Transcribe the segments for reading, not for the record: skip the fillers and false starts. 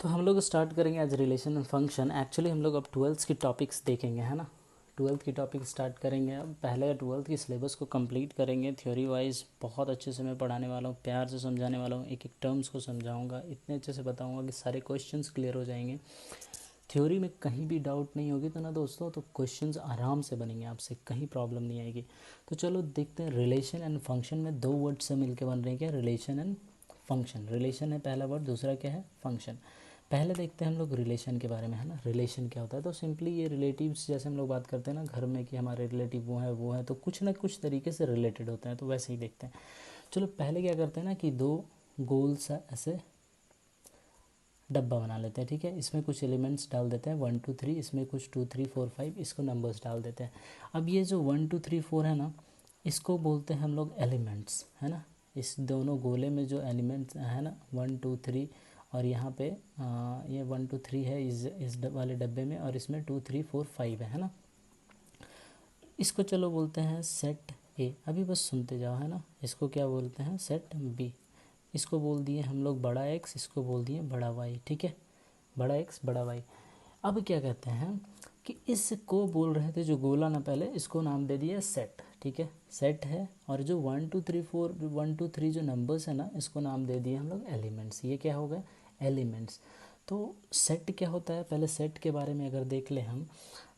तो हम लोग स्टार्ट करेंगे आज रिलेशन एंड फंक्शन। एक्चुअली हम लोग अब ट्वेल्थ की टॉपिक्स देखेंगे, है ना। ट्वेल्थ की टॉपिक स्टार्ट करेंगे। अब पहले ट्वेल्थ की सिलेबस को कंप्लीट करेंगे। थ्योरी वाइज बहुत अच्छे से मैं पढ़ाने वाला हूँ, प्यार से समझाने वाला हूँ, एक एक टर्म्स को समझाऊंगा, इतने अच्छे से बताऊंगा कि सारे क्वेश्चंस क्लियर हो जाएंगे। थ्योरी में कहीं भी डाउट नहीं होगी तो ना दोस्तों, तो क्वेश्चंस आराम से बनेंगे, आपसे कहीं प्रॉब्लम नहीं आएगी। तो चलो देखते हैं। रिलेशन एंड फंक्शन में दो वर्ड से मिलके बन रहे हैं क्या, रिलेशन एंड फंक्शन। रिलेशन है पहला वर्ड, दूसरा क्या है, फंक्शन। पहले देखते हैं हम लोग रिलेशन के बारे में, है ना। रिलेशन क्या होता है, तो सिंपली ये रिलेटिव्स, जैसे हम लोग बात करते हैं ना घर में कि हमारे रिलेटिव वो है, तो कुछ ना कुछ तरीके से रिलेटेड होते हैं, तो वैसे ही देखते हैं। चलो पहले क्या करते हैं ना कि दो गोल सा ऐसे डब्बा बना लेते हैं, ठीक है। इसमें कुछ एलिमेंट्स डाल देते हैं 1 2 3, इसमें कुछ 2 3 4 5, इसको नंबर्स डाल देते हैं। अब ये जो 1 2 3 4 है ना, इसको बोलते हैं हम लोग एलिमेंट्स, है ना। इस दोनों गोले में जो एलिमेंट्स है ना 1 2 3, और यहाँ पे ये 1 2 3 है इस वाले डब्बे में, और इसमें 2 3 4 5 है ना। इसको चलो बोलते हैं सेट ए। अभी बस सुनते जाओ, है ना। इसको क्या बोलते हैं, सेट बी। इसको बोल दिए हम लोग बड़ा एक्स, इसको बोल दिए बड़ा वाई, ठीक है। बड़ा एक्स बड़ा वाई। अब क्या कहते हैं कि इसको बोल रहे थे जो गोला ना, पहले इसको नाम दे दिया सेट, ठीक है। सेट है, और जो 1 2 3 4 1 2 3 जो नंबर्स है ना, इसको नाम दे दिए हम लोग एलिमेंट्स। ये क्या हो गए, एलिमेंट्स। तो सेट क्या होता है, पहले सेट के बारे में अगर देख ले हम,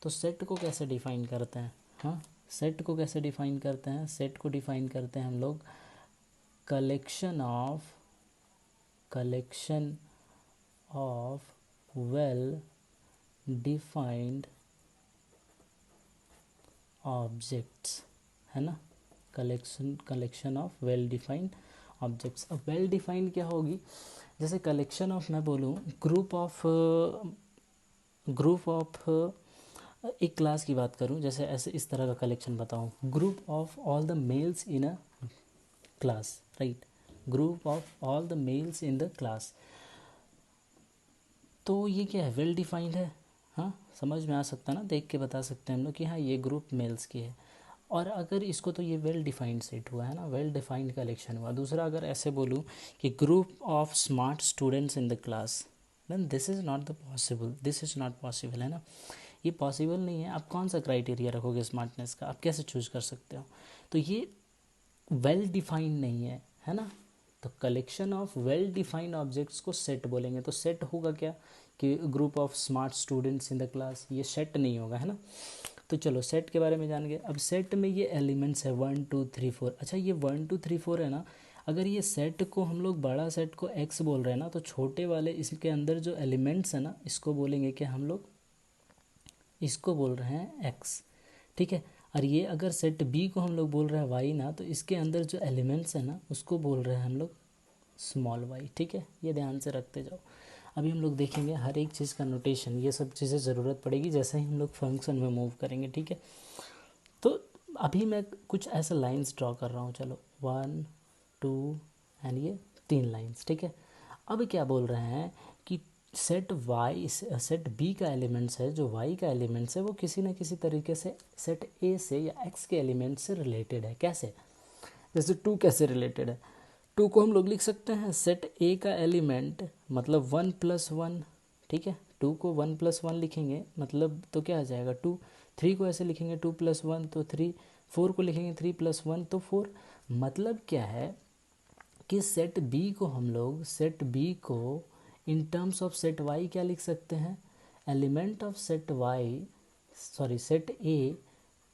तो सेट को कैसे डिफाइन करते हैं। हाँ, सेट को कैसे डिफाइन करते हैं, सेट को डिफाइन करते हैं हम लोग collection of well defined objects, है ना। Collection of well defined objects. अब वेल डिफाइंड क्या होगी, जैसे कलेक्शन ऑफ मैं बोलूँ ग्रुप ऑफ एक क्लास की बात करूं, जैसे ऐसे इस तरह का कलेक्शन बताऊं, group of all the males in a class, right. Group of all the males in the class. तो ये क्या है, वेल डिफाइंड है। हाँ, समझ में आ सकता है ना, देख के बता सकते हैं हम लोग कि हाँ ये ग्रुप मेल्स की है। और अगर इसको, तो ये वेल डिफाइंड सेट हुआ, है ना, वेल डिफाइंड कलेक्शन हुआ। दूसरा अगर ऐसे बोलूँ कि group of smart students in the class, then this is not the possible, this is not possible, है ना। ये पॉसिबल नहीं है। आप कौन सा क्राइटेरिया रखोगे स्मार्टनेस का, आप कैसे चूज कर सकते हो। तो ये वेल डिफाइंड नहीं है, है ना। तो collection of well defined objects को सेट बोलेंगे। तो सेट होगा क्या कि group of smart students in the class, ये सेट नहीं होगा, है ना। तो चलो सेट के बारे में जान गए। अब सेट में ये एलिमेंट्स है 1 2 3 4। अच्छा, ये 1 2 3 4 है ना, अगर ये सेट को हम लोग बड़ा सेट को x बोल रहे हैं ना, तो छोटे वाले इसके अंदर जो एलिमेंट्स है ना, इसको बोलेंगे कि हम लोग इसको बोल रहे हैं x, ठीक है। और ये अगर सेट b को हम लोग बोल रहे हैं y ना, तो इसके अंदर जो एलिमेंट्स है ना, उसको बोल रहे हैं हम लोग स्मॉल y, ठीक है। ये ध्यान से रखते जाओ। अभी हम लोग देखेंगे हर एक चीज़ का नोटेशन, ये सब चीज़ें ज़रूरत पड़ेगी जैसे ही हम लोग फंक्शन में मूव करेंगे, ठीक है। तो अभी मैं कुछ ऐसे लाइंस ड्रॉ कर रहा हूँ, चलो 1 2 एंड ये 3 लाइंस, ठीक है। अब क्या बोल रहे हैं कि सेट वाई, सेट बी का एलिमेंट्स है, जो वाई का एलिमेंट्स है, वो किसी न किसी तरीके से सेट ए से या एक्स के एलिमेंट से रिलेटेड है। कैसे, जैसे 2 कैसे रिलेटेड है, 2 को हम लोग लिख सकते हैं सेट ए का एलिमेंट मतलब 1 + 1, ठीक है। 2 को 1 + 1 लिखेंगे मतलब तो क्या आ जाएगा 2। 3 को ऐसे लिखेंगे 2 + 1 तो 3। 4 को लिखेंगे 3 + 1 तो 4। मतलब क्या है कि सेट बी को हम लोग, सेट बी को in terms of set Y क्या लिख सकते हैं, element of set Y, sorry set A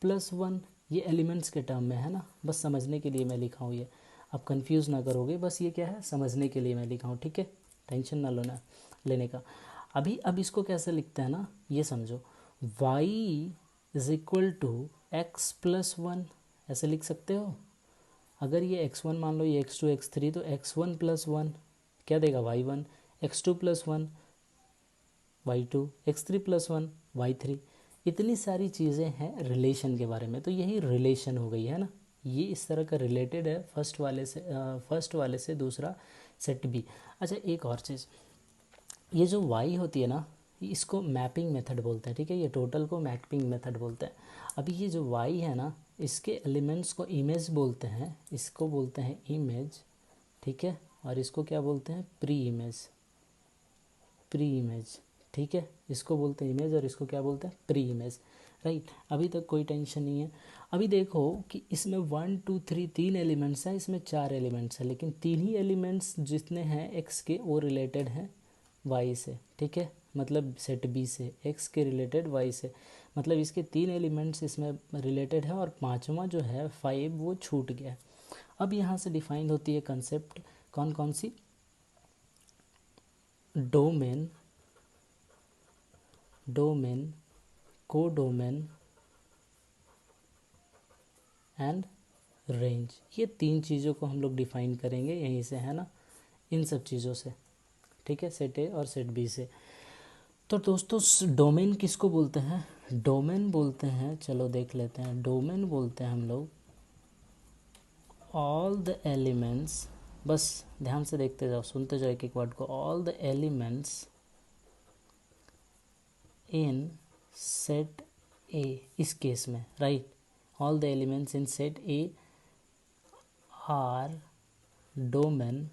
+1। ये एलिमेंट्स के टर्म में है ना, बस समझने के लिए मैं लिखा हूँ ये, आप कंफ्यूज ना करोगे, बस ये क्या है समझने के लिए मैं लिखा हूँ, ठीक है। टेंशन ना लेने का। अभी अब इसको कैसे लिखते हैं ना, ये समझो, y = x + 1 ऐसे लिख सकते हो। अगर ये x1 मान लो, ये x2 x3, तो x1 + 1 क्या देगा y1, x2 + 1 y2, x3 + 1 y3। इतनी सारी चीज़ें हैं रिलेशन के बारे में, तो यही रिलेशन हो गई, है ना। ये इस तरह का रिलेटेड है फर्स्ट वाले से दूसरा सेट बी। अच्छा, एक और चीज़, ये जो y होती है ना, इसको मैपिंग मेथड बोलते हैं, ठीक है। ये टोटल को मैपिंग मेथड बोलते हैं। अभी ये जो y है ना, इसके एलिमेंट्स को इमेज बोलते हैं, इसको बोलते हैं इमेज, ठीक है। और इसको क्या बोलते हैं, प्री इमेज, प्री इमेज, ठीक है, इसको बोलते हैं इमेज और इसको क्या बोलते हैं, प्री इमेज, राइट। अभी तक कोई टेंशन नहीं है। अभी देखो कि इसमें 1 2 3 तीन एलिमेंट्स हैं, इसमें 4 एलिमेंट्स हैं, लेकिन तीन ही एलिमेंट्स जितने हैं एक्स के वो रिलेटेड हैं वाई से, ठीक है, मतलब सेट बी से, एक्स के रिलेटेड वाई से, मतलब इसके तीन एलिमेंट्स इसमें रिलेटेड है और पांचवा जो है 5 वो छूट गया। अब यहाँ से डिफाइन होती है कंसेप्ट कौन कौन सी, domain, domain, codomain and range. ये तीन चीज़ों को हम लोग डिफाइन करेंगे यहीं से, है ना, इन सब चीज़ों से, ठीक है, सेट ए और सेट बी से। तो दोस्तों डोमेन किसको बोलते हैं, डोमेन बोलते हैं, चलो देख लेते हैं, डोमेन बोलते हैं हम लोग ऑल द एलिमेंट्स, बस ध्यान से देखते जाओ, सुनते जाओ एक एक वर्ड को, all the elements in set ए, इस केस में, right, all the elements in set A R domain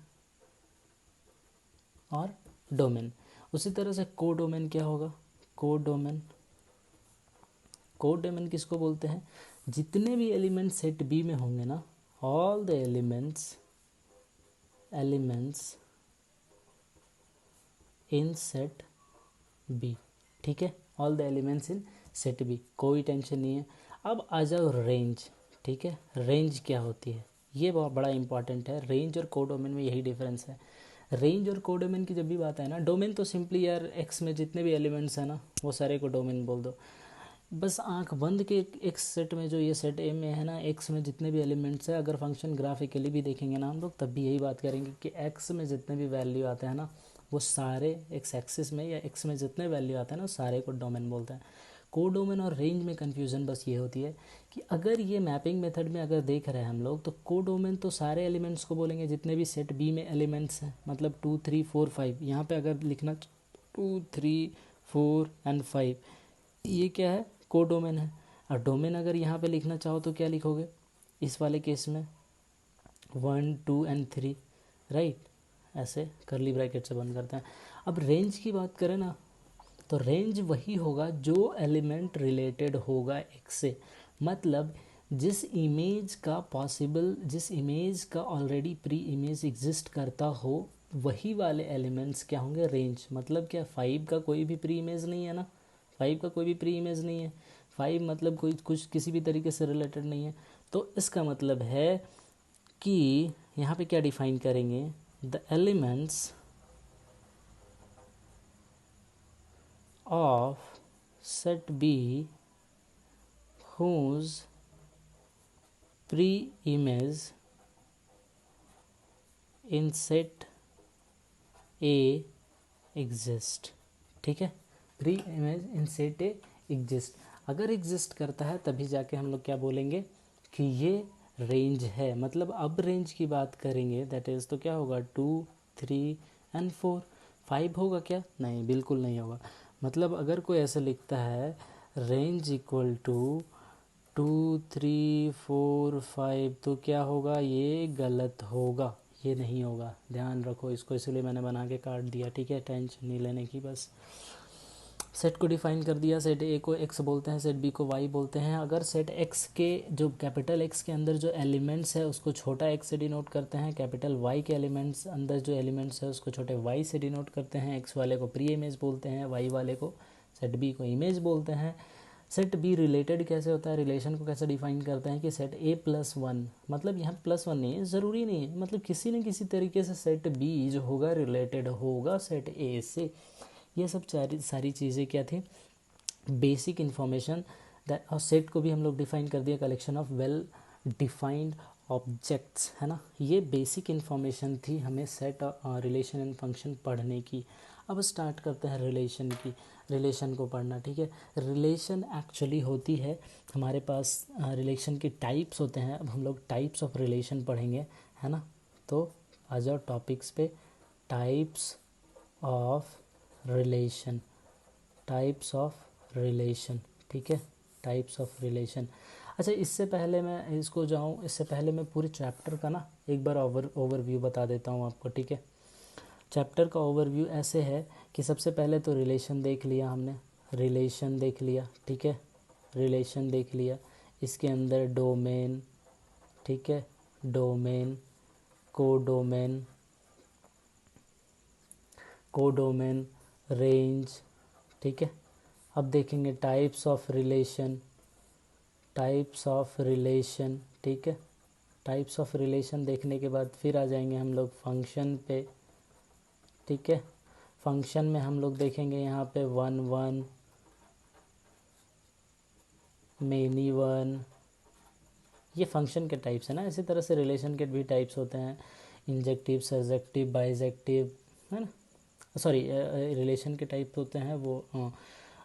और डोमेन। उसी तरह से कोडोमेन क्या होगा, कोडोमेन, कोडोमेन किसको बोलते हैं, जितने भी एलिमेंट सेट बी में होंगे ना, all the elements in set B, ठीक है, all the elements in set B, कोई टेंशन नहीं है। अब आ जाओ रेंज, ठीक है, रेंज क्या होती है, ये बहुत बड़ा इंपॉर्टेंट है, रेंज और कोडोमेन में यही डिफरेंस है। रेंज और कोडोमेन की जब भी बात है ना, डोमेन तो सिंपली यार एक्स में जितने भी एलिमेंट्स हैं ना वो सारे को डोमेन बोल दो, बस आंख बंद के एक सेट में, जो ये सेट ए में है ना, एक्स में जितने भी एलिमेंट्स हैं, अगर फंक्शन ग्राफिकली भी देखेंगे ना हम लोग तब भी यही बात करेंगे कि एक्स में जितने भी वैल्यू आते हैं ना वो सारे एक्स एक्सिस में या एक्स में जितने वैल्यू आते हैं ना वो सारे को डोमेन बोलते हैं। कोडोमेन और रेंज में कन्फ्यूज़न बस ये होती है कि अगर ये मैपिंग मेथड में अगर देख रहे हैं हम लोग तो कोडोमेन तो सारे एलिमेंट्स को बोलेंगे जितने भी सेट बी में एलिमेंट्स हैं, मतलब 2 3 4 5, यहाँ पे अगर लिखना 2 3 4 एंड 5, ये क्या है, कोडोमेन है। और डोमेन अगर यहाँ पे लिखना चाहो तो क्या लिखोगे इस वाले केस में, 1 2 एंड 3, राइट, ऐसे करली ब्रैकेट से बंद करते हैं। अब रेंज की बात करें ना तो रेंज वही होगा जो एलिमेंट रिलेटेड होगा एक्स से, मतलब जिस इमेज का पॉसिबल, जिस इमेज का ऑलरेडी प्री इमेज एग्जिस्ट करता हो वही वाले एलिमेंट्स क्या होंगे, रेंज। मतलब क्या 5 का कोई भी प्री इमेज नहीं है ना, 5 का कोई भी प्री इमेज नहीं है, 5 मतलब कोई कुछ किसी भी तरीके से रिलेटेड नहीं है। तो इसका मतलब है कि यहाँ पे क्या डिफाइन करेंगे, the elements of set B whose pre-image in set A exist, ठीक है, pre image in set A exist, अगर एग्जिस्ट करता है तभी जाके हम लोग क्या बोलेंगे कि ये रेंज है। मतलब अब रेंज की बात करेंगे दैट इज़ तो क्या होगा 2 3 एंड 4, 5 होगा क्या, नहीं बिल्कुल नहीं होगा। मतलब अगर कोई ऐसे लिखता है रेंज इक्वल टू 2 3 4 5 तो क्या होगा, ये गलत होगा, ये नहीं होगा, ध्यान रखो इसको, इसलिए मैंने बना के काट दिया, ठीक है, टेंशन नहीं लेने की। बस सेट को डिफाइन कर दिया, सेट ए को एक्स बोलते हैं, सेट बी को वाई बोलते हैं। अगर सेट एक्स के जो कैपिटल एक्स के अंदर जो एलिमेंट्स है उसको छोटा एक्स से डिनोट करते हैं, कैपिटल वाई के एलिमेंट्स अंदर जो एलिमेंट्स है उसको छोटे वाई से डिनोट करते हैं, एक्स वाले को प्री इमेज बोलते हैं, वाई वाले को सेट बी को इमेज बोलते हैं। सेट बी रिलेटेड कैसे होता है, रिलेशन को कैसे डिफाइन करते हैं कि सेट ए प्लस वन, मतलब यहाँ प्लस वन नहीं है, ज़रूरी नहीं है, मतलब किसी न किसी तरीके से सेट बी जो होगा रिलेटेड होगा सेट ए से। ये सब सारी चीज़ें क्या थी, बेसिक इन्फॉर्मेशन। और सेट को भी हम लोग डिफाइन कर दिया, collection of well defined objects, है ना, ये बेसिक इन्फॉर्मेशन थी हमें सेट रिलेशन एंड फंक्शन पढ़ने की। अब स्टार्ट करते हैं रिलेशन की, रिलेशन को पढ़ना, ठीक है। रिलेशन एक्चुअली होती है हमारे पास, रिलेशन के टाइप्स होते हैं, अब हम लोग टाइप्स ऑफ रिलेशन पढ़ेंगे, है ना। तो आ जाओ टॉपिक्स पे, types of relation, types of relation, ठीक है, टाइप्स ऑफ रिलेशन। अच्छा, इससे पहले मैं इसको जाऊँ, इससे पहले मैं पूरे चैप्टर का ना एक बार ओवरव्यू बता देता हूँ आपको, ठीक है। चैप्टर का ओवरव्यू ऐसे है कि सबसे पहले तो रिलेशन देख लिया हमने, रिलेशन देख लिया, ठीक है, रिलेशन देख लिया, इसके अंदर डोमेन, ठीक है, डोमेन, कोडोमेन, कोडोमेन, रेंज, ठीक है। अब देखेंगे types of relation, types of relation, ठीक है। टाइप्स ऑफ रिलेशन देखने के बाद फिर आ जाएंगे हम लोग फंक्शन पे, ठीक है। फंक्शन में हम लोग देखेंगे यहाँ पे वन वन, मेनी वन, ये फंक्शन के टाइप्स है ना। इसी तरह से रिलेशन के भी टाइप्स होते हैं, इंजेक्टिव, सजेक्टिव, बाइजेक्टिव, है ना। सॉरी, रिलेशन के टाइप होते हैं वो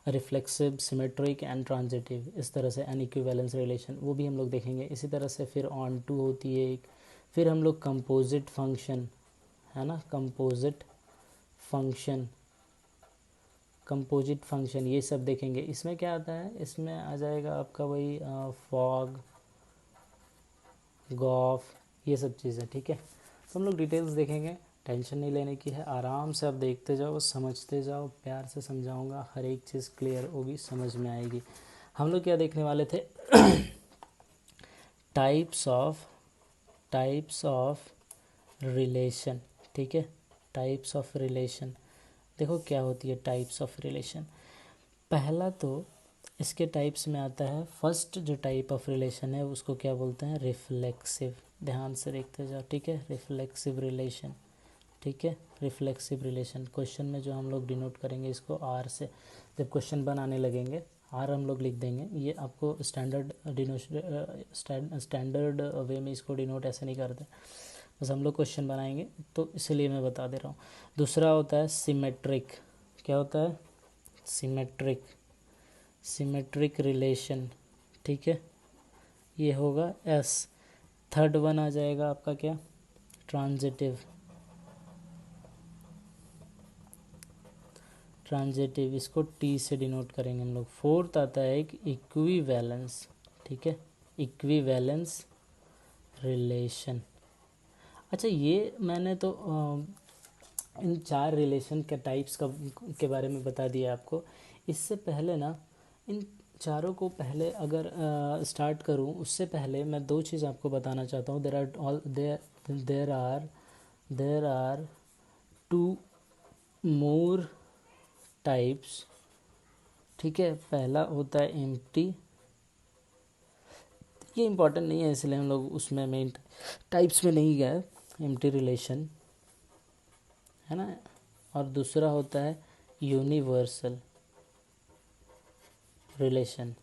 रिफ्लेक्सिव, सिमेट्रिक एंड ट्रांजिटिव, इस तरह से अनइक्विवेलेंस रिलेशन, वो भी हम लोग देखेंगे। इसी तरह से फिर ऑन टू होती है एक, फिर हम लोग कंपोजिट फंक्शन, है ना, कंपोजिट फंक्शन, कंपोजिट फंक्शन, ये सब देखेंगे। इसमें क्या आता है, इसमें आ जाएगा आपका वही फॉग, गॉफ, ये सब चीज़ें, ठीक है। तो हम लोग डिटेल्स देखेंगे, टेंशन नहीं लेने की है, आराम से आप देखते जाओ, समझते जाओ, प्यार से समझाऊंगा, हर एक चीज़ क्लियर होगी, समझ में आएगी। हम लोग क्या देखने वाले थे, टाइप्स ऑफ रिलेशन, ठीक है, टाइप्स ऑफ रिलेशन। देखो क्या होती है टाइप्स ऑफ रिलेशन। पहला तो इसके टाइप्स में आता है, फर्स्ट जो टाइप ऑफ रिलेशन है उसको क्या बोलते हैं, रिफ्लेक्सिव। ध्यान से देखते जाओ, ठीक है, रिफ्लेक्सिव रिलेशन, ठीक है, रिफ्लेक्सिव रिलेशन। क्वेश्चन में जो हम लोग डिनोट करेंगे इसको आर से, जब क्वेश्चन बनाने लगेंगे आर हम लोग लिख देंगे। ये आपको स्टैंडर्ड वे में इसको डिनोट ऐसे नहीं करते, बस हम लोग क्वेश्चन बनाएंगे तो इसलिए मैं बता दे रहा हूँ। दूसरा होता है सिमेट्रिक, क्या होता है, सिमेट्रिक, सिमेट्रिक रिलेशन, ठीक है, ये होगा एस। थर्ड वन आ जाएगा आपका क्या, ट्रांजिटिव, ट्रांजिटिव, इसको टी से डिनोट करेंगे हम लोग। फोर्थ आता है एक इक्विवेलेंस, ठीक है, इक्विवेलेंस रिलेशन। अच्छा, ये मैंने तो इन चार रिलेशन के टाइप्स का के बारे में बता दिया आपको। इससे पहले ना इन चारों को पहले अगर स्टार्ट करूं, उससे पहले मैं दो चीज़ आपको बताना चाहता हूँ। There are two more types, ठीक है। पहला होता है एम्प्टी, ये इम्पोर्टेंट नहीं है इसलिए हम लोग उसमें मेन टाइप्स में नहीं गए, एम्प्टी रिलेशन, है ना। और दूसरा होता है यूनिवर्सल रिलेशन।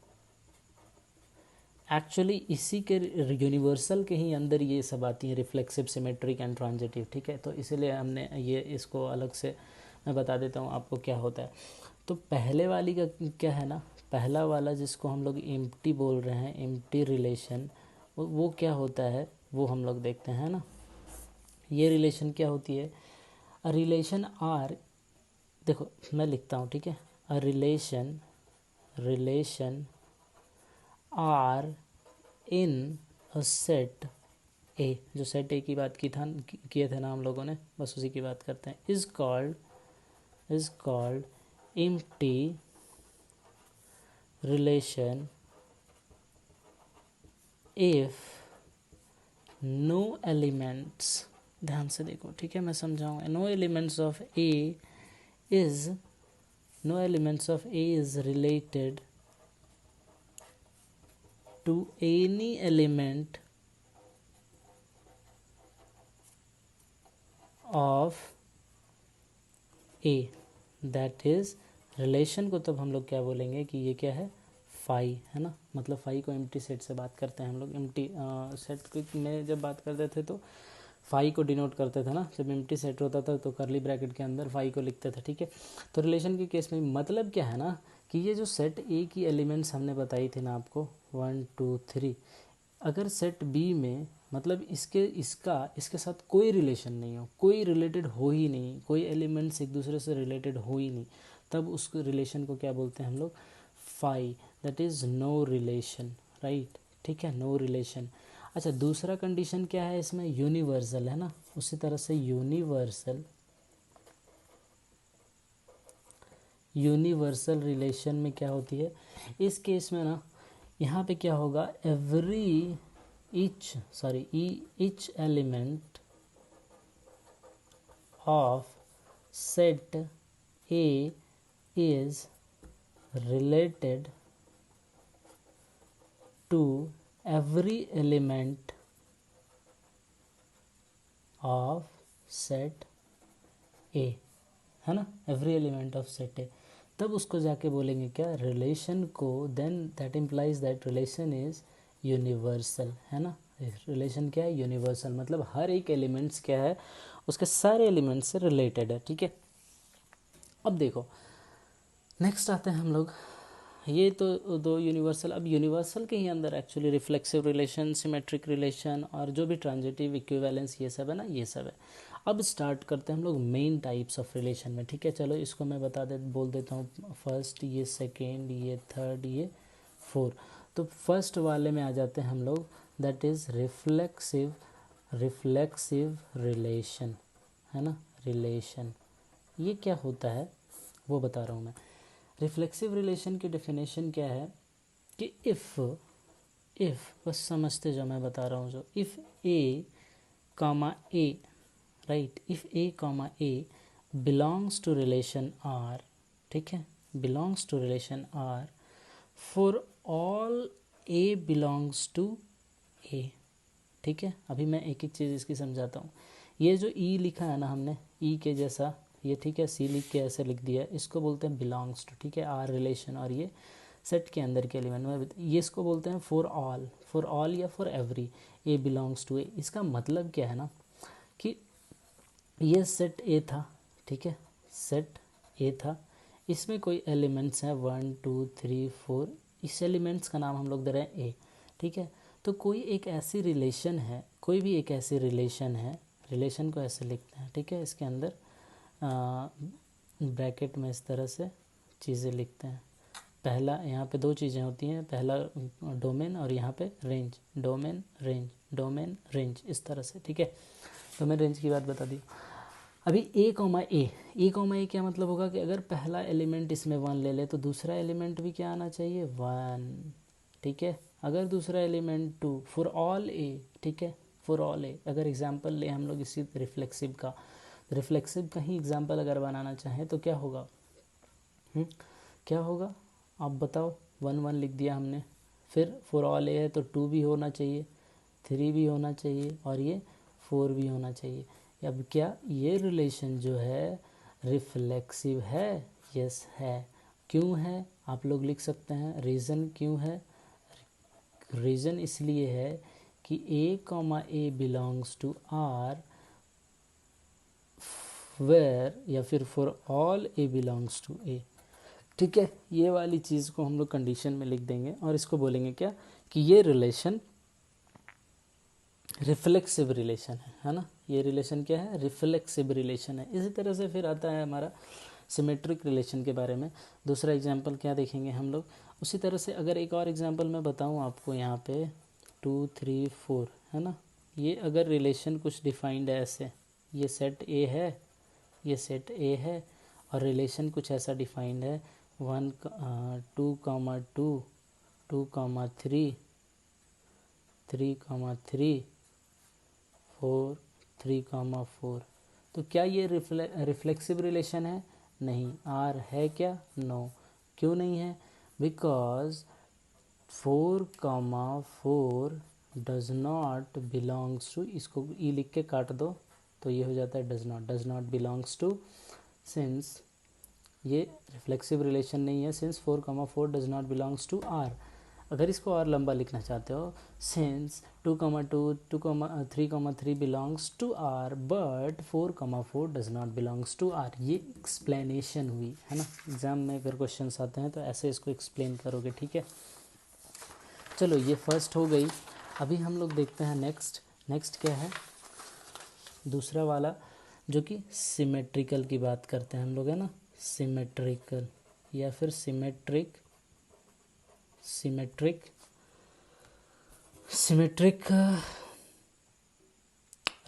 एक्चुअली इसी के यूनिवर्सल के ही अंदर ये सब आती हैं, रिफ्लेक्सिव, सिमेट्रिक एंड ट्रांजिटिव, ठीक है। तो इसीलिए हमने ये इसको अलग से मैं बता देता हूँ आपको क्या होता है। तो पहले वाली का क्या है ना, पहला वाला जिसको हम लोग एम्प्टी बोल रहे हैं, एम्प्टी रिलेशन, वो क्या होता है वो हम लोग देखते हैं ना। ये रिलेशन क्या होती है, अ रिलेशन आर, देखो मैं लिखता हूँ, ठीक है, a relation R in a set A, जो सेट ए की बात किए थे ना हम लोगों ने, बस उसी की बात करते हैं, is called empty relation if no elements, ध्यान से देखो, ठीक है, मैं समझाऊंगा। No elements of A is related to any element of A, that is relation को तब हम लोग क्या बोलेंगे कि ये क्या है, फाई, है ना। मतलब फाई को एम्प्टी सेट से बात करते हैं हम लोग। एम्प्टी सेट को में जब बात करते थे तो फाई को डिनोट करते थे ना, जब एम्प्टी सेट होता था तो करली ब्रैकेट के अंदर फाई को लिखते थे, ठीक है। तो रिलेशन के केस में मतलब क्या है ना कि ये जो सेट ए की एलिमेंट्स हमने बताई थी ना आपको 1 2 3, अगर सेट बी में मतलब इसके साथ कोई रिलेशन नहीं हो, कोई रिलेटेड हो ही नहीं, कोई एलिमेंट्स एक दूसरे से रिलेटेड हो ही नहीं, तब उस रिलेशन को क्या बोलते हैं हम लोग, phi, that is no relation, right, ठीक है, नो रिलेशन। अच्छा, दूसरा कंडीशन क्या है इसमें, यूनिवर्सल, है ना। उसी तरह से यूनिवर्सल यूनिवर्सल रिलेशन में क्या होती है, इस केस में ना यहाँ पे क्या होगा, each element of set A is related to every element of set A, है ना, every element of set A, तब उसको जाके बोलेंगे क्या, रिलेशन को, then that implies that relation is universal, है ना। रिलेशन क्या है, यूनिवर्सल, मतलब हर एक एलिमेंट्स क्या है, उसके सारे एलिमेंट्स से रिलेटेड है, ठीक है। अब देखो नेक्स्ट आते हैं हम लोग, ये तो दो यूनिवर्सल। अब यूनिवर्सल के ही अंदर actually reflexive relation, symmetric relation और जो भी ट्रांजिटिव इक्विवेलेंस ये सब है ना, ये सब है। अब स्टार्ट करते हैं हम लोग मेन टाइप्स ऑफ रिलेशन में, ठीक है। चलो इसको मैं बोल देता हूँ, फर्स्ट, ये सेकेंड, ये थर्ड, ये फोर। तो फर्स्ट वाले में आ जाते हैं हम लोग, दैट इज़ रिफ्लेक्सिव रिलेशन, है ना, रिलेशन। ये क्या होता है वो बता रहा हूँ मैं। रिफ्लेक्सिव रिलेशन की डेफिनेशन क्या है कि इफ़ बस समझते जाओ, मैं बता रहा हूँ जो, if a comma a, right, if a comma a belongs to relation R, ठीक है, belongs to relation R for all a belongs to A, ठीक है। अभी मैं एक एक चीज़ इसकी समझाता हूँ। ये जो ई लिखा है ना हमने, ई के जैसा ये, ठीक है, सी लिख के ऐसे लिख दिया, इसको बोलते हैं बिलोंग्स टू, ठीक है, आर रिलेशन, और ये सेट के अंदर के एलिमेंट में ये इसको बोलते हैं फॉर ऑल या for every a belongs to A. इसका मतलब क्या है ना कि ये सेट ए था, ठीक है, सेट ए था, इसमें कोई एलिमेंट्स हैं 1 2 3 4, इस एलिमेंट्स का नाम हम लोग दे रहे हैं ए, ठीक है। तो कोई एक ऐसी रिलेशन है, कोई भी एक ऐसी रिलेशन है, रिलेशन को ऐसे लिखते हैं, ठीक है, इसके अंदर ब्रैकेट में इस तरह से चीज़ें लिखते हैं। पहला यहाँ पे दो चीज़ें होती हैं, पहला डोमेन और यहाँ पे रेंज, डोमेन रेंज, इस तरह से, ठीक है। तो मैं रेंज की बात बता दी। अभी ए कॉमा ए क्या मतलब होगा कि अगर पहला एलिमेंट इसमें 1 ले ले तो दूसरा एलिमेंट भी क्या आना चाहिए, 1, ठीक है। अगर दूसरा एलिमेंट 2, फॉर ऑल ए, ठीक है, फॉर ऑल ए। अगर एग्जांपल ले हम लोग इसी रिफ्लेक्सिव का ही एग्जांपल अगर बनाना चाहें तो क्या होगा, क्या होगा आप बताओ। 1 1 लिख दिया हमने, फिर फॉर ऑल ए है तो 2 भी होना चाहिए, 3 भी होना चाहिए और ये 4 भी होना चाहिए। अब क्या ये रिलेशन जो है रिफ्लेक्सिव है, यस है। क्यों है आप लोग लिख सकते हैं, रीज़न क्यों है, रीज़न इसलिए है कि a comma a belongs to R where, या फिर for all a belongs to A, ठीक है। ये वाली चीज़ को हम लोग कंडीशन में लिख देंगे और इसको बोलेंगे क्या कि ये रिलेशन रिफ्लेक्सिव रिलेशन है ना। ये रिलेशन क्या है, रिफ्लेक्सिव रिलेशन है। इसी तरह से फिर आता है हमारा सिमेट्रिक रिलेशन के बारे में। दूसरा एग्जांपल क्या देखेंगे हम लोग, उसी तरह से अगर एक और एग्जांपल मैं बताऊं आपको, यहाँ पे 2 3 4 है ना। ये अगर रिलेशन कुछ डिफाइंड है ऐसे, ये सेट ए है, ये सेट ए है और रिलेशन कुछ ऐसा डिफाइंड है 1 2 2 2 3 3 3 4 3 4, तो क्या ये रिफ्लेक्सिव रिलेशन है, नहीं। आर है क्या, नो। क्यों नहीं है, because 4 4 does not belongs to, इसको ई लिख के काट दो तो ये हो जाता है does not belongs to, since ये रिफ्लेक्सिव रिलेशन नहीं है, since 4 4 does not belongs to R. अगर इसको और लंबा लिखना चाहते हो, since 2 3 3 belongs to R but 4 4 does not belongs to R. ये एक्सप्लेनेशन हुई है ना। एग्जाम में अगर क्वेश्चंस आते हैं तो ऐसे इसको एक्सप्लेन करोगे, ठीक है। चलो ये फर्स्ट हो गई। अभी हम लोग देखते हैं नेक्स्ट क्या है, दूसरा वाला जो कि सिमेट्रिकल की बात करते हैं हम लोग, है ना। सिमेट्रिकल या फिर सिमेट्रिक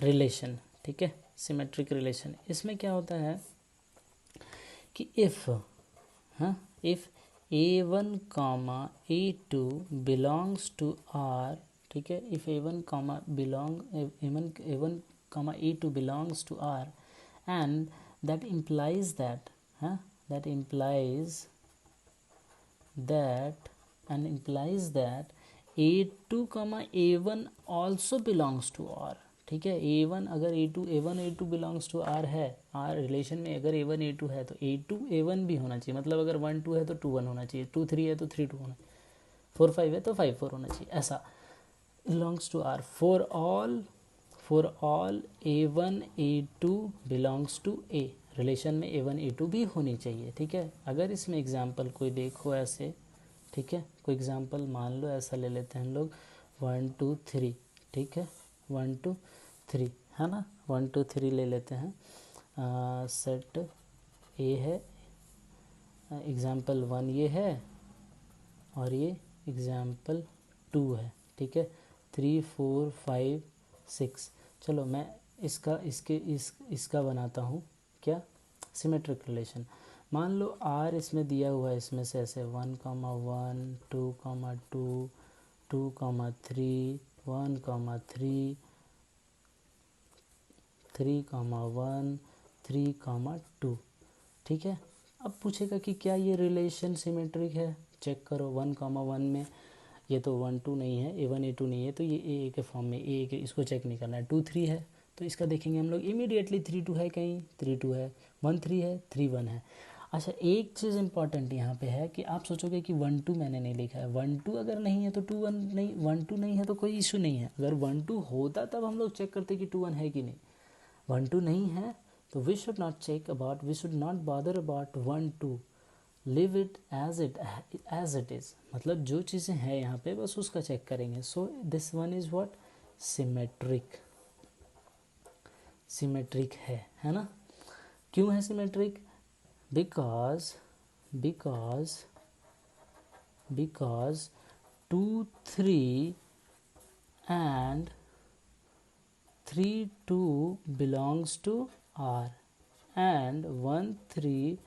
रिलेशन, ठीक है। सिमेट्रिक रिलेशन, इसमें क्या होता है कि इफ़ हाँ, if A1 comma A2 belongs to R, ठीक है, if A1 comma A1 comma A2 belongs to R and that implies that, हाँ, that implies that A2 कमा A1 also belongs to R, ठीक है। A1 अगर A1 A2 belongs to R है, R relation में अगर A1 A2 है तो A2 A1 भी होना चाहिए, मतलब अगर 1 2 है तो 2 1 होना चाहिए, 2 3 है तो 3 2 होना, 4 5 है तो 5 4 होना चाहिए, ऐसा belongs to R for all A1 A2 belongs to A, relation में A1 A2 भी होनी चाहिए, ठीक है। अगर इसमें एग्जाम्पल कोई देखो ऐसे, ठीक है, कोई एग्जाम्पल मान लो ऐसा ले लेते हैं हम लोग 1 2 3, ठीक है, 1 2 3 है ना, 1 2 3 ले लेते हैं। सेट ए है, एग्जाम्पल 1 ये है और ये एग्जाम्पल 2 है, ठीक है, 3 4 5 6। चलो मैं इसका बनाता हूँ क्या, सिमेट्रिक रिलेशन। मान लो R इसमें दिया हुआ है, इसमें से ऐसे 1 comma 1 2 comma 2 2 comma 3 1 comma 3 3 comma 1 3 comma 2, ठीक है। अब पूछेगा कि क्या ये रिलेशन सिमेट्रिक है, चेक करो। 1 कॉमा 1 में ये तो 1 2 नहीं है, A1 A2 नहीं है, तो ये A के फॉर्म में A के, इसको चेक नहीं करना है। 2 3 है तो इसका देखेंगे हम लोग इमीडिएटली, 3 2 है कहीं, 3 2 है, 1 3 है, 3 1 है। अच्छा, एक चीज़ इंपॉर्टेंट यहाँ पे है कि आप सोचोगे कि 1 2 मैंने नहीं लिखा है, 1 2 अगर नहीं है तो 2 1 नहीं, 1 2 नहीं है तो कोई इशू नहीं है। अगर 1 2 होता तब हम लोग चेक करते कि 2 1 है कि नहीं। 1 2 नहीं है तो we should not bother about 1 2, leave it as it is, मतलब जो चीज़ें हैं यहाँ पे बस उसका चेक करेंगे। So this one is what, symmetric है ना। क्यों है symmetric, because 2 3 and 3 2 belongs to R and 1 3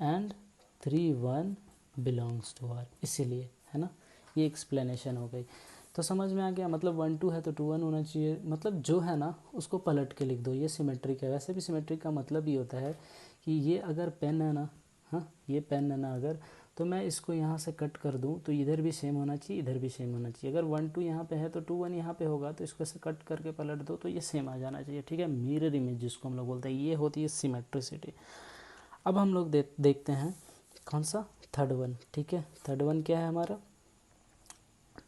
and 3 1 belongs to R, इसीलिए, है ना। ये एक्सप्लेनेशन हो गई। तो समझ में आ गया, मतलब 1 2 है तो 2 1 होना चाहिए, मतलब जो है ना उसको पलट के लिख दो, ये सिमेट्रिक है। वैसे भी सिमेट्रिक का मतलब ये होता है कि ये अगर पेन है ना, हाँ ये पेन है ना अगर, तो मैं इसको यहाँ से कट कर दूँ तो इधर भी सेम होना चाहिए, इधर भी सेम होना चाहिए। अगर 1 2 यहाँ पे है तो 2 1 यहाँ पे होगा, तो इसको से कट करके पलट दो तो ये सेम आ जाना चाहिए, ठीक है। मिरर इमेज जिसको हम लोग बोलते हैं, ये होती है सिमेट्रिसिटी। अब हम लोग देखते हैं कौन सा, थर्ड वन, ठीक है। थर्ड वन क्या है हमारा,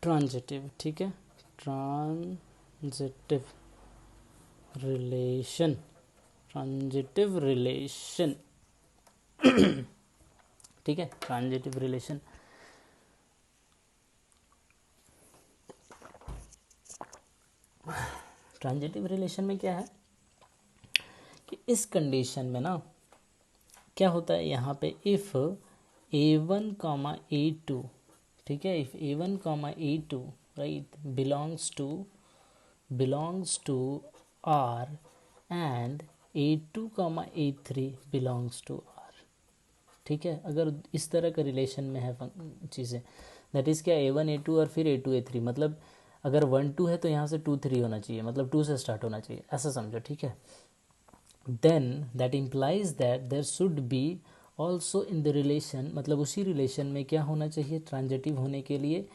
ट्रांजिटिव, ठीक है, ट्रांजिटिव रिलेशन ठीक है, ट्रांजिटिव रिलेशन। ट्रांजिटिव रिलेशन में क्या है कि इस कंडीशन में ना क्या होता है, यहाँ पे इफ़ A1 कॉमा A2, ठीक है, if A1 comma A2 right belongs to R and A2 comma A3 belongs to R, ठीक है। अगर इस तरह का रिलेशन में है चीज़ें, दैट इज़ क्या, A1 A2 और फिर A2 A3, मतलब अगर 1 2 है तो यहाँ से 2 3 होना चाहिए, मतलब 2 से स्टार्ट होना चाहिए, ऐसा समझो, ठीक है। Then that implies that there should be also in the relation, मतलब उसी रिलेशन में क्या होना चाहिए ट्रांजिटिव होने के लिए,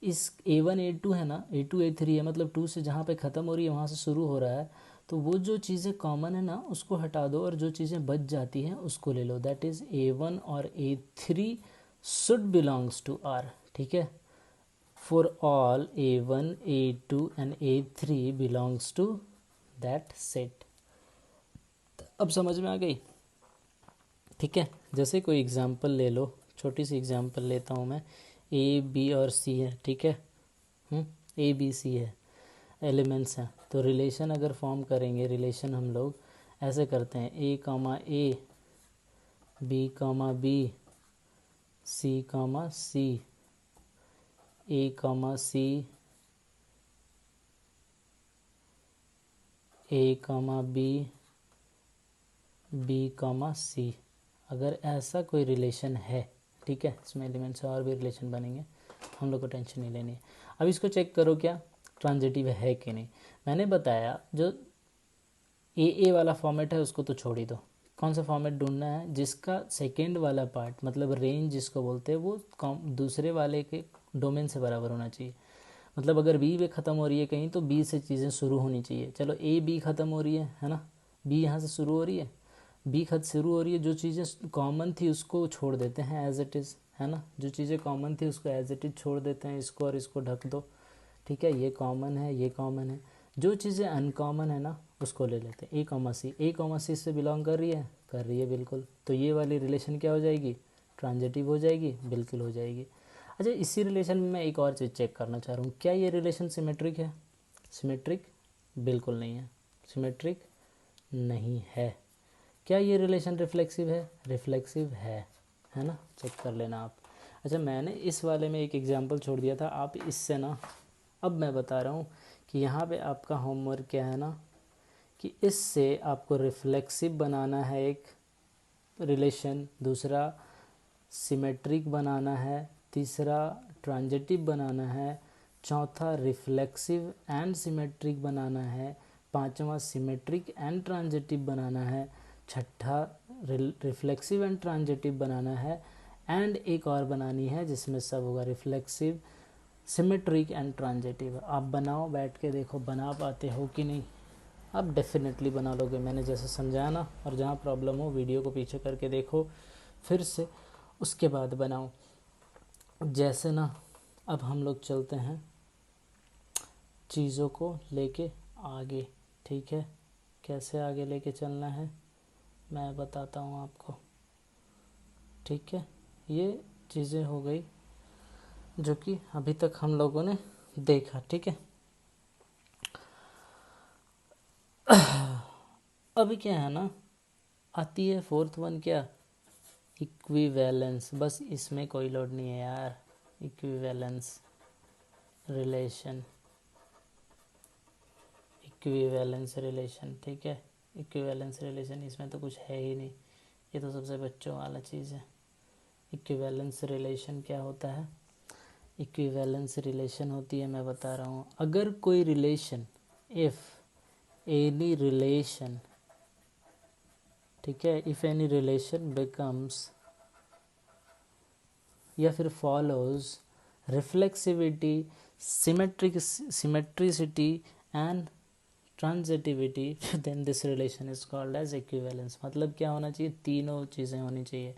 इस A1 A2 है ना, A2 A3 है, मतलब 2 से जहाँ पे ख़त्म हो रही है वहाँ से शुरू हो रहा है, तो वो जो चीज़ें कॉमन है ना उसको हटा दो और जो चीज़ें बच जाती हैं उसको ले लो। दैट इज़ A1 और A3 should belongs to R, ठीक है। For all A1 A2 and A3 belongs to that set. अब समझ में आ गई, ठीक है। जैसे कोई एग्जांपल ले लो, छोटी सी एग्जांपल लेता हूँ मैं, A B और C है, ठीक है, ABC है, एलिमेंट्स हैं, तो रिलेशन अगर फॉर्म करेंगे, रिलेशन हम लोग ऐसे करते हैं, A comma A, B comma B, C comma C, A comma C, A comma B, B comma C। अगर ऐसा कोई रिलेशन है, ठीक है, इसमें एलिमेंट से और भी रिलेशन बनेंगे, हम लोग को टेंशन नहीं लेनी है। अब इसको चेक करो क्या ट्रांजिटिव है कि नहीं। मैंने बताया जो ए वाला फॉर्मेट है उसको तो छोड़ ही दो, कौन सा फॉर्मेट ढूंढना है जिसका सेकेंड वाला पार्ट मतलब रेंज जिसको बोलते हैं वो दूसरे वाले के डोमेन से बराबर होना चाहिए। मतलब अगर बी पे ख़त्म हो रही है कहीं तो बी से चीज़ें शुरू होनी चाहिए। चलो ए बी ख़त्म हो रही है ना, बी यहाँ से शुरू हो रही है, बी खत शुरू हो रही है, जो चीज़ें कॉमन थी उसको छोड़ देते हैं एज इट इज़, है ना, जो चीज़ें कॉमन थी उसको एज इट इज़ छोड़ देते हैं, इसको और इसको ढक दो, ठीक है, ये कॉमन है ये कॉमन है। जो चीज़ें अनकॉमन है ना उसको ले लेते हैं। ए कॉमा सी से बिलोंग कर रही है बिल्कुल, तो ये वाली रिलेशन क्या हो जाएगी, ट्रांजिटिव हो जाएगी, बिल्कुल हो जाएगी। अच्छा, इसी रिलेशन में मैं एक और चीज़ चेक करना चाह रहा हूँ, क्या ये रिलेशन सिमेट्रिक है? सिमेट्रिक बिल्कुल नहीं है, सिमेट्रिक नहीं है। क्या ये रिलेशन रिफ्लेक्सिव है? रिफ्लेक्सिव है ना, चेक कर लेना आप। अच्छा, मैंने इस वाले में एक एग्जांपल छोड़ दिया था, आप इससे ना, अब मैं बता रहा हूँ कि यहाँ पे आपका होमवर्क क्या है ना, कि इससे आपको रिफ्लेक्सिव बनाना है एक रिलेशन, दूसरा सिमेट्रिक बनाना है, तीसरा ट्रांजिटिव बनाना है, चौथा रिफ्लेक्सिव एंड सिमेट्रिक बनाना है, पांचवा सिमेट्रिक एंड ट्रांजिटिव बनाना है, छठा रिफ्लेक्सिव एंड ट्रांजिटिव बनाना है, एंड एक और बनानी है जिसमें सब होगा रिफ्लेक्सिव सिमेट्रिक एंड ट्रांजिटिव। आप बनाओ, बैठ के देखो बना पाते हो कि नहीं। आप डेफिनेटली बना लोगे, मैंने जैसे समझाया ना, और जहाँ प्रॉब्लम हो वीडियो को पीछे करके देखो फिर से, उसके बाद बनाओ। जैसे ना अब हम लोग चलते हैं चीज़ों को लेके आगे, ठीक है, कैसे आगे लेके चलना है मैं बताता हूँ आपको, ठीक है। ये चीज़ें हो गई जो कि अभी तक हम लोगों ने देखा, ठीक है। अभी क्या है ना, आती है फोर्थ वन, क्या, इक्विवेलेंस। बस इसमें कोई लोड नहीं है यार, इक्विवेलेंस रिलेशन, इक्विवेलेंस रिलेशन, ठीक है, इक्विवेलेंस रिलेशन, इसमें तो कुछ है ही नहीं, ये तो सबसे बच्चों वाला चीज़ है। इक्विवेलेंस रिलेशन क्या होता है? इक्विवेलेंस रिलेशन होती है, मैं बता रहा हूँ, अगर कोई रिलेशन, इफ़ एनी रिलेशन, ठीक है, इफ़ एनी रिलेशन बिकम्स या फिर follows reflexivity, symmetricity and transitivity, then this relation is called as equivalence. मतलब क्या होना चाहिए, तीनों चीज़ें होनी चाहिए,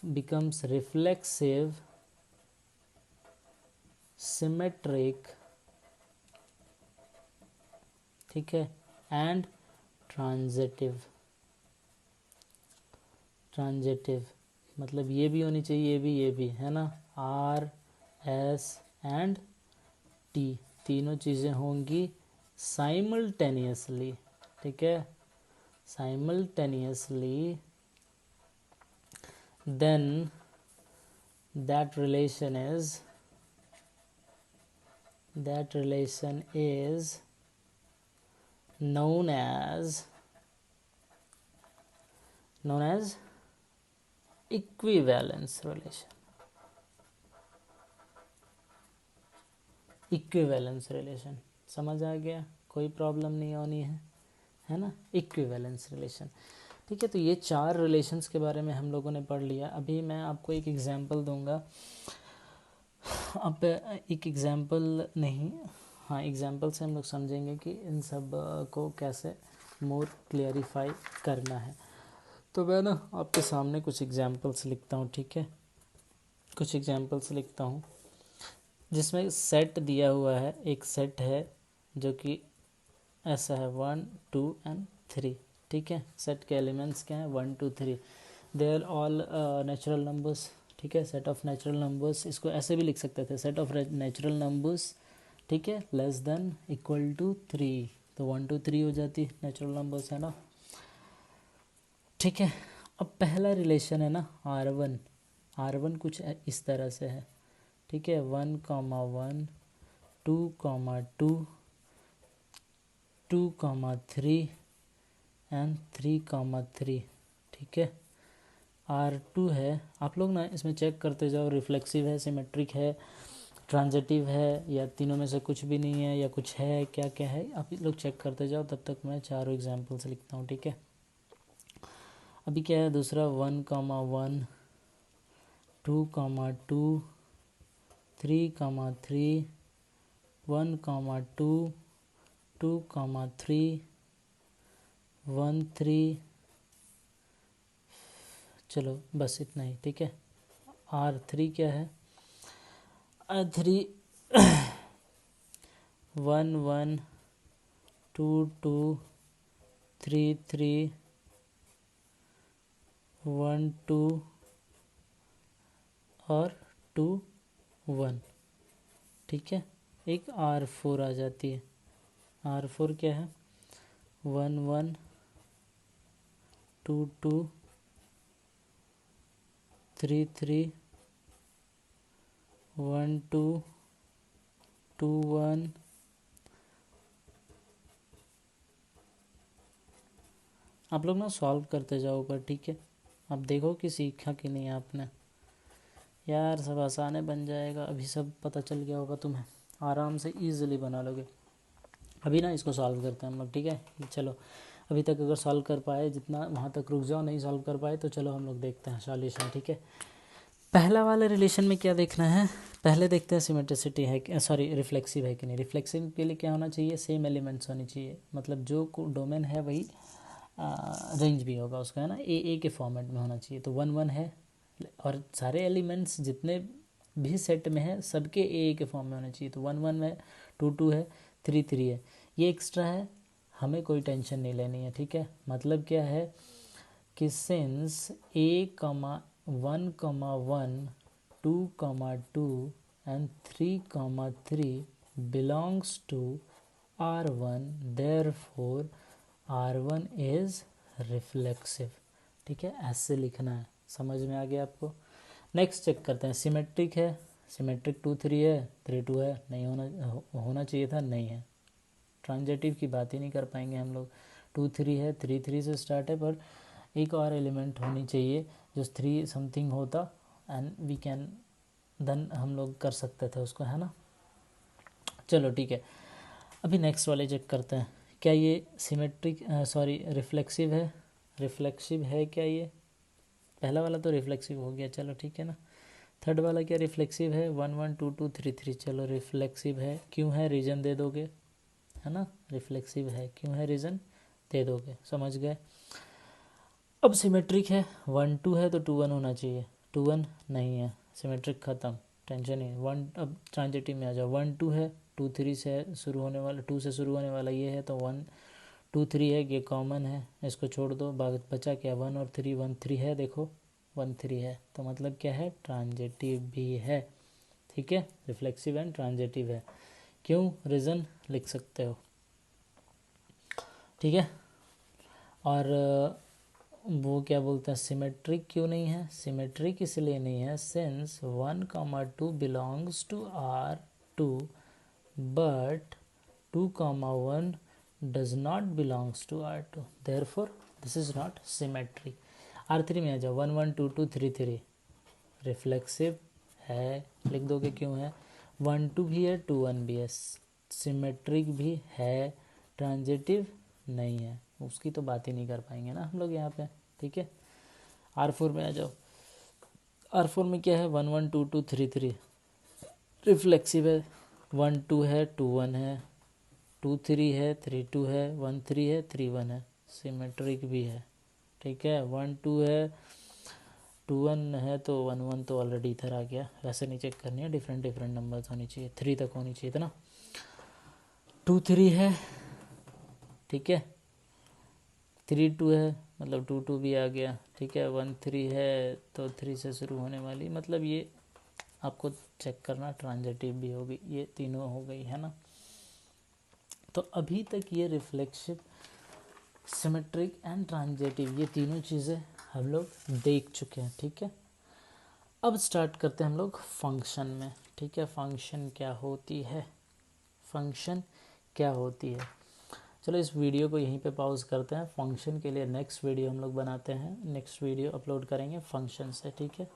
बिकम्स रिफ्लेक्सिव, सिमेट्रिक, ठीक है, एंड ट्रांजिटिव। ट्रांजिटिव मतलब ये भी होनी चाहिए, ये भी है ना, आर एस एंड टी, तीनों चीज़ें होंगी साइमल्टेनियसली, ठीक है, simultaneously, then that relation is known as equivalence relation, equivalence relation. समझ आ गया, कोई प्रॉब्लम नहीं होनी है ना, इक्विवेलेंस रिलेशन, ठीक है। तो ये चार रिलेशंस के बारे में हम लोगों ने पढ़ लिया। अभी मैं आपको एक एग्जांपल दूंगा, अब एक एग्जांपल नहीं, हाँ, एग्जांपल से हम लोग समझेंगे कि इन सब को कैसे मोर क्लियरिफाई करना है। तो मैं ना आपके सामने कुछ एग्जांपल्स लिखता हूँ, ठीक है, कुछ एग्जांपल्स लिखता हूँ जिसमें सेट दिया हुआ है, एक सेट है जो कि ऐसा है 1 2 एंड 3, ठीक है। सेट के एलिमेंट्स क्या हैं, 1 2 3, they are all natural numbers, ठीक है, सेट ऑफ नेचुरल नंबर्स। इसको ऐसे भी लिख सकते थे, सेट ऑफ नेचुरल नंबर्स, ठीक है, लेस देन इक्वल टू 3, तो 1 2 3 हो जाती नेचुरल नंबर्स, है ना, ठीक है। अब पहला रिलेशन है ना R1 कुछ इस तरह से है, ठीक है, 1 1 2 2 2 3 एंड 3 3, ठीक है। R2 है, आप लोग ना इसमें चेक करते जाओ, रिफ्लेक्सिव है, सिमेट्रिक है, ट्रांजिटिव है, या तीनों में से कुछ भी नहीं है, या कुछ है, क्या क्या है, आप लोग चेक करते जाओ, तब तक मैं चारों एग्जाम्पल्स लिखता हूँ, ठीक है। अभी क्या है, दूसरा 1,1, 2,2, 3,3, 1,2, 2,3, 1,3, चलो बस इतना ही, ठीक है। R3 क्या है, R3 1,1, 2,2, 3,3, 1,2 और 2,1, ठीक है। एक R4 आ जाती है, R4 क्या है, 1,1, 2,2, 3,3, 1,2, 2,1, आप लोग ना सॉल्व करते जाओ ऊपर, ठीक है। अब देखो कि सीखा कि नहीं आपने, यार सब आसाने बन जाएगा, अभी सब पता चल गया होगा तुम्हें, आराम से इजीली बना लोगे। अभी ना इसको सॉल्व करते हैं हम लोग, ठीक है। चलो अभी तक अगर सॉल्व कर पाए जितना वहाँ तक रुक जाओ, नहीं सॉल्व कर पाए तो चलो हम लोग देखते हैं सॉल्यूशन, ठीक है। पहला वाले रिलेशन में क्या देखना है, पहले देखते हैं सिमेट्रिसिटी है कि सॉरी रिफ्लेक्सिव है कि नहीं। रिफ्लेक्सिव के लिए क्या होना चाहिए, सेम एलिमेंट्स होनी चाहिए, मतलब जो डोमेन है वही रेंज भी होगा उसका, है ना, ए के फॉर्मेट में होना चाहिए। तो 1,1 है और सारे एलिमेंट्स जितने भी सेट में है सबके ए के फॉर्म में होने चाहिए। तो 1,1 में 2,2 है, 3,3 है, ये एक्स्ट्रा है, हमें कोई टेंशन नहीं लेनी है, ठीक है। मतलब क्या है कि since A, 1,1, 2,2 and 3,3 belongs to R1, therefore R1 is reflexive, ठीक है, ऐसे लिखना है। समझ में आ गया आपको। नेक्स्ट चेक करते हैं, सिमेट्रिक है, सिमेट्रिक 2,3 है, 3,2 है, नहीं होना चाहिए था, नहीं है। ट्रांजिटिव की बात ही नहीं कर पाएंगे हम लोग, 2,3 है, 3,3 से स्टार्ट है, पर एक और एलिमेंट होनी चाहिए जो 3 समथिंग होता, एंड वी कैन देन हम लोग कर सकते थे उसको, है ना। चलो ठीक है, अभी नेक्स्ट वाले चेक करते हैं, क्या ये सिमेट्रिक सॉरी रिफ्लेक्सिव है, रिफ्लेक्सिव है क्या ये। पहला वाला तो रिफ्लेक्सिव हो गया, चलो ठीक है ना। थर्ड वाला क्या रिफ्लेक्सिव है, 1,1, 2,2, 3,3, चलो रिफ्लेक्सिव है, क्यों है रीज़न दे दोगे, है ना। रिफ्लेक्सिव है, क्यों है रीज़न दे दोगे, समझ गए। अब सिमेट्रिक है, 1,2 है तो 2,1 होना चाहिए, 2,1 नहीं है, सिमेट्रिक ख़त्म, टेंशन नहीं। 1 अब ट्रांजिटिव में आ जाओ, 1,2 है, 2,3 से शुरू होने वाला, 2 से शुरू होने वाला ये है, तो 1,2,3 है, ये कॉमन है, इसको छोड़ दो, बचा क्या, 1 और 3, 1,3 है, देखो 1,3 है, तो मतलब क्या है, ट्रांजिटिव भी है, ठीक है। रिफ्लेक्सिव एंड ट्रांजिटिव है, क्यों रीज़न लिख सकते हो, ठीक है। और वो क्या बोलते हैं, सिमेट्रिक क्यों नहीं है, सिमेट्रिक इसलिए नहीं है since 1,2 belongs to R2 but 2,1 does not belongs to R2, therefore this is not symmetric. R3 में आ जाओ, 1,1, 2,2, 3,3 रिफ्लेक्सिव है, लिख दोगे क्यों है, 1,2 भी है, 2,1 भी है, सिमेट्रिक भी है, ट्रांजिटिव नहीं है, उसकी तो बात ही नहीं कर पाएंगे ना हम लोग यहाँ पे, ठीक है। R4 में आ जाओ, R4 में क्या है, 1,1, 2,2, 3,3 रिफ्लेक्सिव है, 1,2 है, 2,1 है, 2,3 है, 3,2 है, 1,3 है, 3,1 है, सिमेट्रिक भी है, ठीक है। 1,2 है, 2,1 है, तो 1,1 तो ऑलरेडी इधर आ गया, वैसे नहीं चेक करनी है, डिफरेंट डिफरेंट नंबर्स होनी चाहिए, 3 तक होनी चाहिए था ना। 2,3 है, ठीक है, 3,2 है, मतलब 2,2 भी आ गया, ठीक है। 1,3 है तो 3 से शुरू होने वाली, मतलब ये आपको चेक करना, ट्रांजिटिव भी होगी, ये तीनों हो गई, है ना। तो अभी तक ये रिफ्लेक्सिव, सिमेट्रिक एंड ट्रांजिटिव, ये तीनों चीज़ें हम लोग देख चुके हैं, ठीक है। अब स्टार्ट करते हैं हम लोग फंक्शन में, ठीक है। फंक्शन क्या होती है, फंक्शन क्या होती है, चलो इस वीडियो को यहीं पे पॉज करते हैं, फंक्शन के लिए नेक्स्ट वीडियो हम लोग बनाते हैं, नेक्स्ट वीडियो अपलोड करेंगे फंक्शन से, ठीक है।